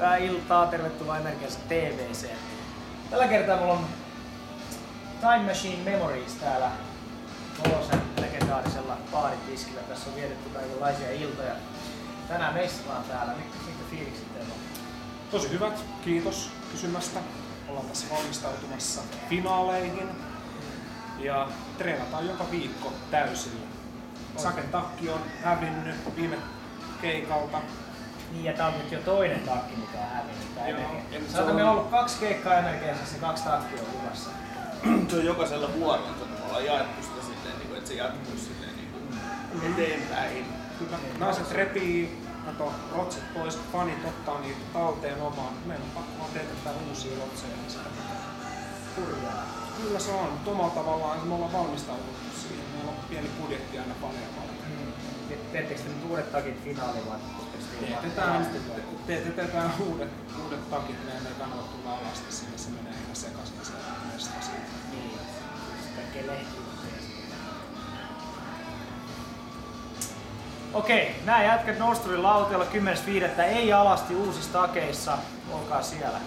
Hyvää iltaa, tervetuloa Emergency TV:seen. Tällä kertaa mulla on Time Machine Memories täällä Kolosen legendaarisella baaritiskillä. Tässä on vietetty kaikenlaisia iltoja. Tänään meissataan täällä. Mitkä fiilikset teillä on? Tosi hyvät, kiitos kysymästä. Ollaan tässä valmistautumassa finaaleihin ja treenataan joka viikko täysillä. Saken takki on hävinnyt viime keikalta. Niin, ja tää on nyt jo toinen takki, mikä on hävinnyt. Saatamme ollut 2 keikkaa Emergencyssä ja 2 takkia on luvassa. Se on jokaisella vuorolla, me ollaan jaettu sitä silleen, että se jatkuu silleen eteenpäin. Naiset repii, rotset pois, fanit ottaa niitä talteen omaan. Meidän on pakko vaan teetättää uusia rotseja. Kurjaa. Kyllä se on, mutta omalla tavallaan me ollaan valmistauduttu siihen. Meillä on pieni budjetti aina paneemalla. Teettekö te nyt uudet takit finaaliin vai? Teetetään uudet takit, ne ei kannata tulla alasti sinne, se menee ihan sekaisin se mesta siitä. Niin, kaikkea lehtiä. Okei, nää jätkät Nord Stream lauteella 10.5. ei alasti uusissa takeissa, olkaa siellä.